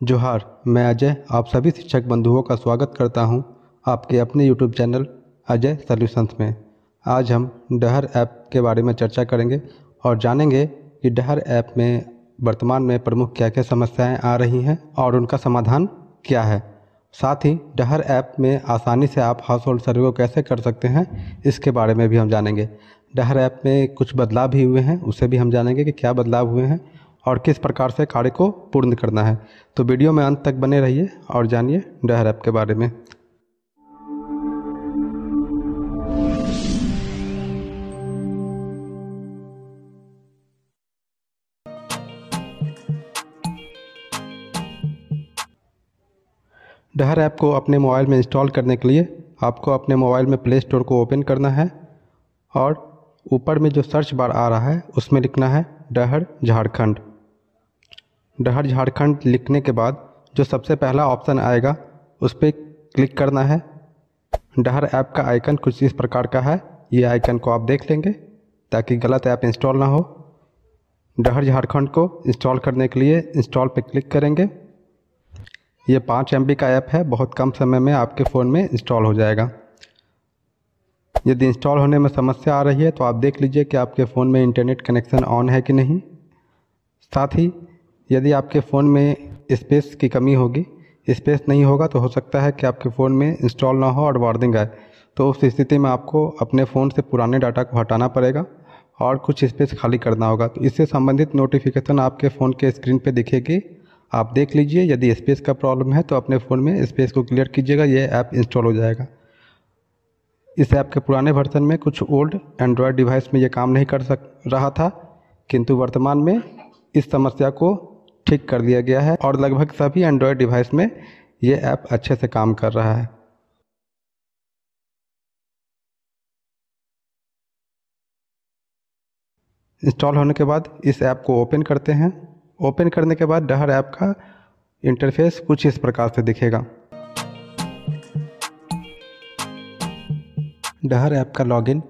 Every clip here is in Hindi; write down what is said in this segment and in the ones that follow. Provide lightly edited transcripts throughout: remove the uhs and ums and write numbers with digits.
जोहार, मैं अजय आप सभी शिक्षक बंधुओं का स्वागत करता हूं आपके अपने यूट्यूब चैनल अजय सॉल्यूशंस में। आज हम डहर ऐप के बारे में चर्चा करेंगे और जानेंगे कि डहर ऐप में वर्तमान में प्रमुख क्या क्या समस्याएं आ रही हैं और उनका समाधान क्या है। साथ ही डहर ऐप में आसानी से आप हाउस होल्ड सर्वे को कैसे कर सकते हैं, इसके बारे में भी हम जानेंगे। डहर ऐप में कुछ बदलाव भी हुए हैं, उसे भी हम जानेंगे कि क्या बदलाव हुए हैं और किस प्रकार से कार्य को पूर्ण करना है। तो वीडियो में अंत तक बने रहिए और जानिए डहर ऐप के बारे में। डहर ऐप को अपने मोबाइल में इंस्टॉल करने के लिए आपको अपने मोबाइल में प्ले स्टोर को ओपन करना है और ऊपर में जो सर्च बार आ रहा है उसमें लिखना है डहर झारखंड। डहर झारखंड लिखने के बाद जो सबसे पहला ऑप्शन आएगा उस पर क्लिक करना है। डहर ऐप का आइकन कुछ इस प्रकार का है, ये आइकन को आप देख लेंगे ताकि गलत ऐप इंस्टॉल ना हो। डहर झारखंड को इंस्टॉल करने के लिए इंस्टॉल पे क्लिक करेंगे। ये 5 MB का ऐप है, बहुत कम समय में आपके फ़ोन में इंस्टॉल हो जाएगा। यदि इंस्टॉल होने में समस्या आ रही है तो आप देख लीजिए कि आपके फ़ोन में इंटरनेट कनेक्शन ऑन है कि नहीं। साथ ही यदि आपके फ़ोन में स्पेस की कमी होगी, स्पेस नहीं होगा तो हो सकता है कि आपके फ़ोन में इंस्टॉल ना हो और वार्निंग आए, तो उस स्थिति में आपको अपने फ़ोन से पुराने डाटा को हटाना पड़ेगा और कुछ स्पेस खाली करना होगा। तो इससे संबंधित नोटिफिकेशन आपके फ़ोन के स्क्रीन पे दिखेगी, आप देख लीजिए। यदि स्पेस का प्रॉब्लम है तो अपने फ़ोन में स्पेस को क्लियर कीजिएगा, ये ऐप इंस्टॉल हो जाएगा। इस ऐप के पुराने वर्जन में कुछ ओल्ड एंड्रॉयड डिवाइस में ये काम नहीं कर रहा था, किंतु वर्तमान में इस समस्या को ठीक कर दिया गया है और लगभग सभी एंड्रॉयड डिवाइस में ये ऐप अच्छे से काम कर रहा है। इंस्टॉल होने के बाद इस ऐप को ओपन करते हैं। ओपन करने के बाद डहर ऐप का इंटरफेस कुछ इस प्रकार से दिखेगा। डहर ऐप का लॉगिन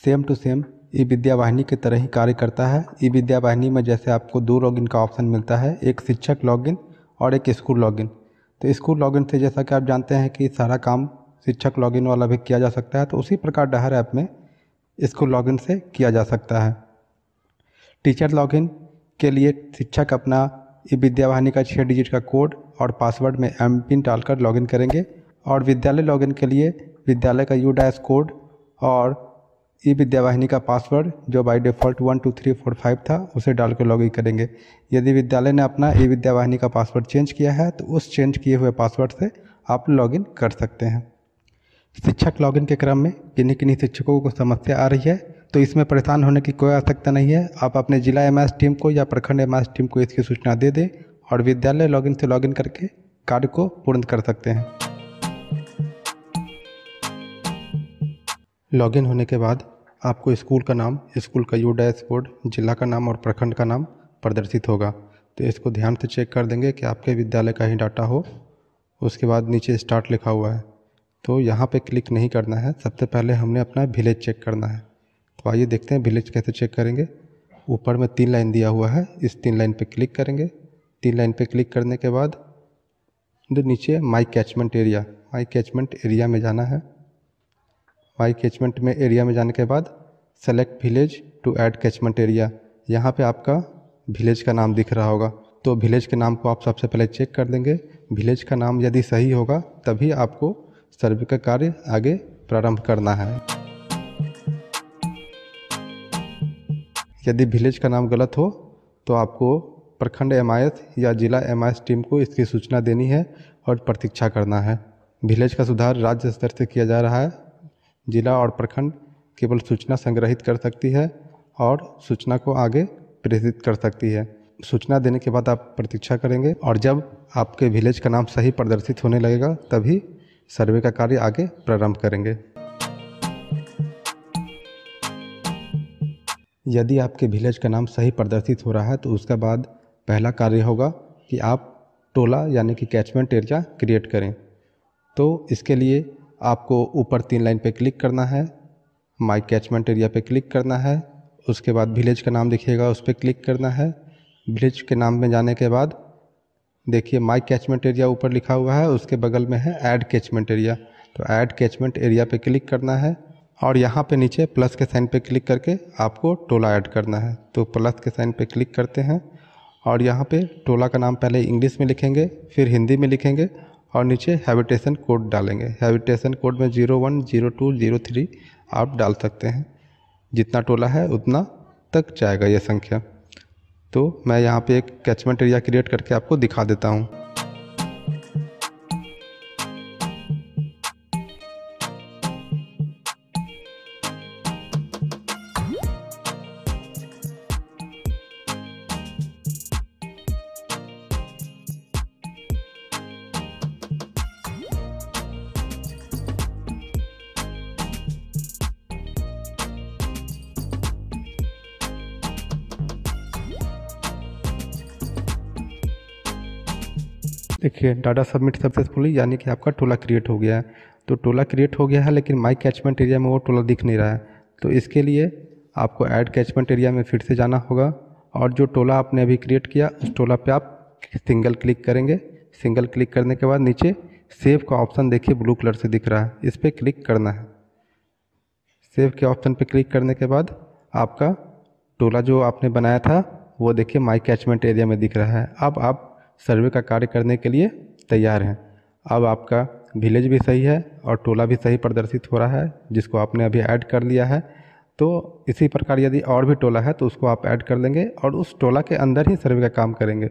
सेम टू सेम ई विद्या वाहिनी की तरह ही कार्य करता है। ई विद्या वाहिनी में जैसे आपको 2 लॉगिन का ऑप्शन मिलता है, एक शिक्षक लॉगिन और एक स्कूल लॉगिन। तो स्कूल लॉगिन से जैसा कि आप जानते हैं कि सारा काम शिक्षक लॉगिन वाला भी किया जा सकता है, तो उसी प्रकार डहर ऐप में स्कूल लॉगिन से किया जा सकता है। टीचर लॉगिन के लिए शिक्षक अपना ई विद्या वाहिनी का 6 डिजिट का कोड और पासवर्ड में एमपिन डालकर लॉगिन करेंगे और विद्यालय लॉगिन के लिए विद्यालय का U- कोड और ई विद्या वाहिनी का पासवर्ड जो बाय डिफ़ॉल्ट 1 2 3 4 5 था उसे डाल कर लॉगिन करेंगे। यदि विद्यालय ने अपना ई विद्या वाहिनी का पासवर्ड चेंज किया है तो उस चेंज किए हुए पासवर्ड से आप लॉगिन कर सकते हैं। शिक्षक लॉगिन के क्रम में किन्हीं किन्हीं शिक्षकों को समस्या आ रही है तो इसमें परेशान होने की कोई आवश्यकता नहीं है। आप अपने जिला MS टीम को या प्रखंड MS टीम को इसकी सूचना दे दें और विद्यालय लॉगिन से लॉगिन करके कार्य को पूर्ण कर सकते हैं। लॉगिन होने के बाद आपको स्कूल का नाम, स्कूल का U- कोड, जिला का नाम और प्रखंड का नाम प्रदर्शित होगा। तो इसको ध्यान से चेक कर देंगे कि आपके विद्यालय का ही डाटा हो। उसके बाद नीचे स्टार्ट लिखा हुआ है तो यहाँ पे क्लिक नहीं करना है, सबसे पहले हमने अपना विलेज चेक करना है। तो आइए देखते हैं विलेज कैसे चेक करेंगे। ऊपर में 3 लाइन दिया हुआ है, इस 3 लाइन पे क्लिक करेंगे। 3 लाइन पे क्लिक करने के बाद नीचे माई कैचमेंट एरिया में जाना है। माई कैचमेंट में एरिया में जाने के बाद select village to add catchment area, यहाँ पे आपका विलेज का नाम दिख रहा होगा। तो विलेज के नाम को आप सबसे पहले चेक कर देंगे। विलेज का नाम यदि सही होगा तभी आपको सर्वे का कार्य आगे प्रारंभ करना है। यदि विलेज का नाम गलत हो तो आपको प्रखंड MIS या जिला MIS टीम को इसकी सूचना देनी है और प्रतीक्षा करना है। विलेज का सुधार राज्य स्तर से किया जा रहा है, जिला और प्रखंड केवल सूचना संग्रहित कर सकती है और सूचना को आगे प्रेषित कर सकती है। सूचना देने के बाद आप प्रतीक्षा करेंगे और जब आपके विलेज का नाम सही प्रदर्शित होने लगेगा तभी सर्वे का कार्य आगे प्रारंभ करेंगे। यदि आपके विलेज का नाम सही प्रदर्शित हो रहा है तो उसके बाद पहला कार्य होगा कि आप टोला यानी कि कैचमेंट एरिया क्रिएट करें। तो इसके लिए आपको ऊपर 3 लाइन पे क्लिक करना है, माई कैचमेंट एरिया पे क्लिक करना है, उसके बाद विलेज का नाम दिखेगा उस पर क्लिक करना है। विलेज के नाम में जाने के बाद देखिए माई कैचमेंट एरिया ऊपर लिखा हुआ है, उसके बगल में है ऐड कैचमेंट एरिया। तो ऐड कैचमेंट एरिया पे क्लिक करना है और यहाँ पे नीचे प्लस के साइन पे क्लिक करके आपको टोला ऐड करना है। तो प्लस के साइन पे क्लिक करते हैं और यहाँ पे टोला का नाम पहले इंग्लिश में लिखेंगे, फिर हिंदी में लिखेंगे और नीचे हैबिटेशन कोड डालेंगे। हैबिटेशन कोड में 01, 02, 03 आप डाल सकते हैं। जितना टोला है उतना तक जाएगा ये संख्या। तो मैं यहाँ पे एक कैचमेंट एरिया क्रिएट करके आपको दिखा देता हूँ। देखिए डाटा सबमिट सक्सेसफुली, यानी कि आपका टोला क्रिएट हो गया है। तो टोला क्रिएट हो गया है लेकिन माई कैचमेंट एरिया में वो टोला दिख नहीं रहा है। तो इसके लिए आपको ऐड कैचमेंट एरिया में फिर से जाना होगा और जो टोला आपने अभी क्रिएट किया उस टोला पे आप सिंगल क्लिक करेंगे। सिंगल क्लिक करने के बाद नीचे सेव का ऑप्शन देखिए ब्लू कलर से दिख रहा है, इस पर क्लिक करना है। सेव के ऑप्शन पे क्लिक करने के बाद आपका टोला जो आपने बनाया था वो देखिए माई कैचमेंट एरिया में दिख रहा है। अब आप सर्वे का कार्य करने के लिए तैयार हैं। अब आपका विलेज भी सही है और टोला भी सही प्रदर्शित हो रहा है जिसको आपने अभी ऐड कर लिया है। तो इसी प्रकार यदि और भी टोला है तो उसको आप ऐड कर लेंगे और उस टोला के अंदर ही सर्वे का काम करेंगे।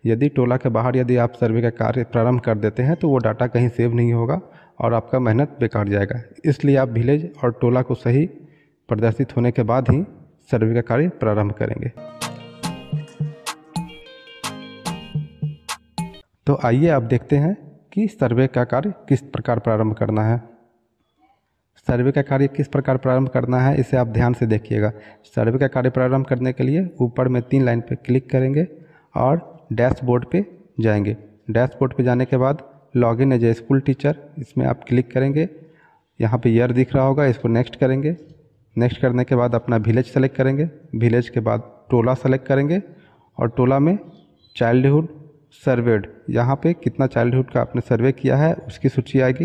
यदि टोला के बाहर यदि आप सर्वे का कार्य प्रारंभ कर देते हैं तो वो डाटा कहीं सेव नहीं होगा और आपका मेहनत बेकार जाएगा। इसलिए आप विलेज और टोला को सही प्रदर्शित होने के बाद ही सर्वे का कार्य प्रारंभ करेंगे। तो आइए अब देखते हैं कि सर्वे का कार्य किस प्रकार प्रारंभ करना है। सर्वे का कार्य किस प्रकार प्रारंभ करना है इसे आप ध्यान से देखिएगा। सर्वे का कार्य प्रारंभ करने के लिए ऊपर में 3 लाइन पे क्लिक करेंगे और डैशबोर्ड पे जाएंगे। डैशबोर्ड पे जाने के बाद login as a school teacher, इसमें आप क्लिक करेंगे। यहाँ पे ईयर दिख रहा होगा, इसको नेक्स्ट करेंगे। नेक्स्ट करने के बाद अपना विलेज सेलेक्ट करेंगे। विलेज के बाद टोला सेलेक्ट करेंगे और टोला में चाइल्डहुड सर्वेड, यहाँ पे कितना चाइल्डहुड का आपने सर्वे किया है उसकी सूची आएगी।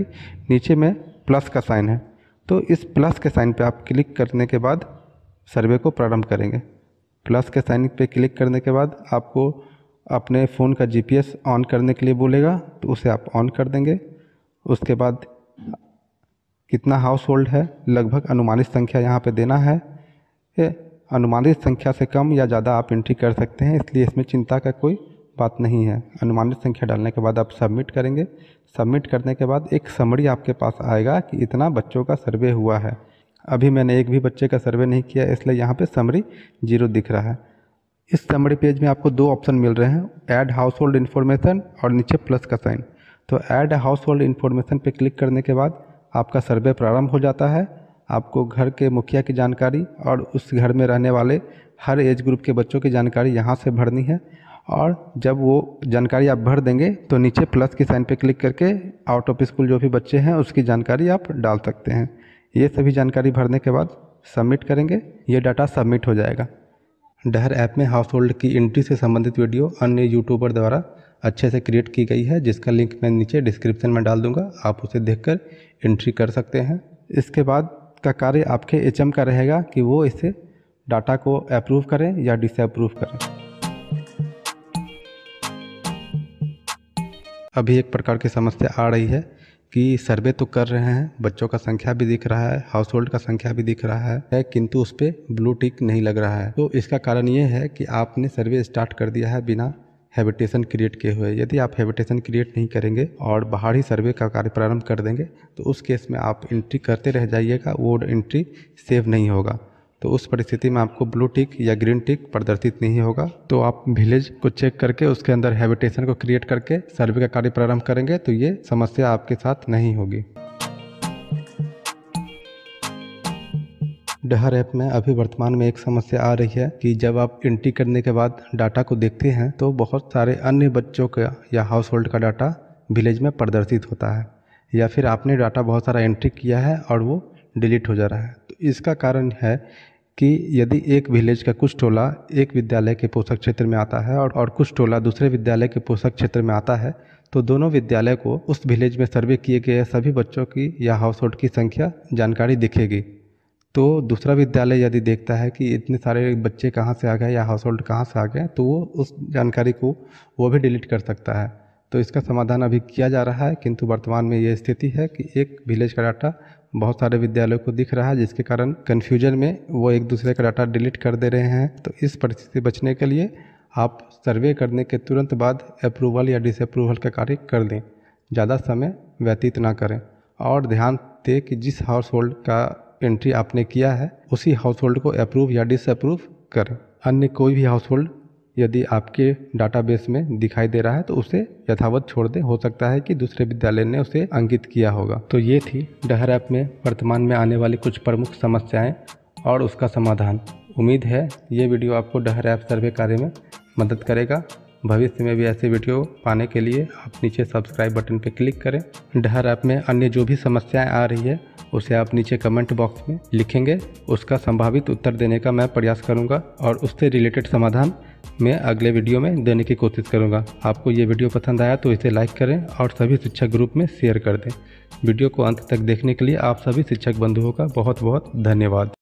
नीचे में प्लस का साइन है, तो इस प्लस के साइन पे आप क्लिक करने के बाद सर्वे को प्रारंभ करेंगे। प्लस के साइन पे क्लिक करने के बाद आपको अपने फ़ोन का GPS ऑन करने के लिए बोलेगा, तो उसे आप ऑन कर देंगे। उसके बाद कितना हाउस होल्ड है, लगभग अनुमानित संख्या यहाँ पे देना है। अनुमानित संख्या से कम या ज़्यादा आप एंट्री कर सकते हैं, इसलिए इसमें चिंता का कोई बात नहीं है। अनुमानित संख्या डालने के बाद आप सबमिट करेंगे। सबमिट करने के बाद एक समरी आपके पास आएगा कि इतना बच्चों का सर्वे हुआ है। अभी मैंने एक भी बच्चे का सर्वे नहीं किया, इसलिए यहाँ पे समरी 0 दिख रहा है। इस समरी पेज में आपको 2 ऑप्शन मिल रहे हैं, ऐड हाउस होल्ड इन्फॉर्मेशन और नीचे प्लस का साइन। तो ऐड हाउस होल्ड इन्फॉर्मेशन पे क्लिक करने के बाद आपका सर्वे प्रारंभ हो जाता है। आपको घर के मुखिया की जानकारी और उस घर में रहने वाले हर एज ग्रुप के बच्चों की जानकारी यहाँ से भरनी है और जब वो जानकारी आप भर देंगे तो नीचे प्लस की साइन पे क्लिक करके आउट ऑफ स्कूल जो भी बच्चे हैं उसकी जानकारी आप डाल सकते हैं। ये सभी जानकारी भरने के बाद सबमिट करेंगे, ये डाटा सबमिट हो जाएगा। डहर ऐप में हाउस होल्ड की एंट्री से संबंधित वीडियो अन्य यूट्यूबर द्वारा अच्छे से क्रिएट की गई है, जिसका लिंक मैं नीचे डिस्क्रिप्शन में डाल दूंगा, आप उसे देखकर एंट्री कर सकते हैं। इसके बाद का कार्य आपके HM का रहेगा कि वो इसे डाटा को अप्रूव करें या डिसअप्रूव करें। अभी एक प्रकार की समस्या आ रही है कि सर्वे तो कर रहे हैं, बच्चों का संख्या भी दिख रहा है, हाउस होल्ड का संख्या भी दिख रहा है, किंतु उस पर ब्लू टिक नहीं लग रहा है। तो इसका कारण ये है कि आपने सर्वे स्टार्ट कर दिया है बिना हैबिटेशन क्रिएट किए हुए। यदि आप हैबिटेशन क्रिएट नहीं करेंगे और बाहर ही सर्वे का कार्य प्रारंभ कर देंगे तो उस केस में आप एंट्री करते रह जाइएगा, वो एंट्री सेव नहीं होगा। तो उस परिस्थिति में आपको ब्लू टिक या ग्रीन टिक प्रदर्शित नहीं होगा। तो आप विलेज को चेक करके उसके अंदर हैबिटेशन को क्रिएट करके सर्वे का कार्य प्रारंभ करेंगे तो ये समस्या आपके साथ नहीं होगी। डहर ऐप में अभी वर्तमान में एक समस्या आ रही है कि जब आप एंट्री करने के बाद डाटा को देखते हैं तो बहुत सारे अन्य बच्चों का या हाउस होल्ड का डाटा विलेज में प्रदर्शित होता है, या फिर आपने डाटा बहुत सारा एंट्री किया है और वो डिलीट हो जा रहा है। तो इसका कारण है कि यदि एक विलेज का कुछ टोला एक विद्यालय के पोषक क्षेत्र में आता है और कुछ टोला दूसरे विद्यालय के पोषक क्षेत्र में आता है, तो दोनों विद्यालय को उस विलेज में सर्वे किए गए सभी बच्चों की या हाउस होल्ड की संख्या जानकारी दिखेगी। तो दूसरा विद्यालय यदि देखता है कि इतने सारे बच्चे कहाँ से आ गए या हाउस होल्ड कहाँ से आ गए, तो वो उस जानकारी को वो भी डिलीट कर सकता है। तो इसका समाधान अभी किया जा रहा है, किंतु वर्तमान में ये स्थिति है कि एक विलेज का डाटा बहुत सारे विद्यालयों को दिख रहा है, जिसके कारण कन्फ्यूजन में वो एक दूसरे का डाटा डिलीट कर दे रहे हैं। तो इस परिस्थिति से बचने के लिए आप सर्वे करने के तुरंत बाद अप्रूवल या डिसअप्रूवल का कार्य कर दें, ज़्यादा समय व्यतीत ना करें। और ध्यान दें कि जिस हाउस होल्ड का एंट्री आपने किया है उसी हाउस होल्ड को अप्रूव या डिसअप्रूव करें। अन्य कोई भी हाउस होल्ड यदि आपके डाटाबेस में दिखाई दे रहा है तो उसे यथावत छोड़ दें, हो सकता है कि दूसरे विद्यालय ने उसे अंकित किया होगा। तो ये थी डहर ऐप में वर्तमान में आने वाली कुछ प्रमुख समस्याएं और उसका समाधान। उम्मीद है ये वीडियो आपको डहर ऐप सर्वे कार्य में मदद करेगा। भविष्य में भी ऐसे वीडियो पाने के लिए आप नीचे सब्सक्राइब बटन पर क्लिक करें। डहर ऐप में अन्य जो भी समस्याएं आ रही है उसे आप नीचे कमेंट बॉक्स में लिखेंगे, उसका संभावित उत्तर देने का मैं प्रयास करूंगा और उससे रिलेटेड समाधान मैं अगले वीडियो में देने की कोशिश करूंगा। आपको ये वीडियो पसंद आया तो इसे लाइक करें और सभी शिक्षक ग्रुप में शेयर कर दें। वीडियो को अंत तक देखने के लिए आप सभी शिक्षक बंधुओं का बहुत बहुत धन्यवाद।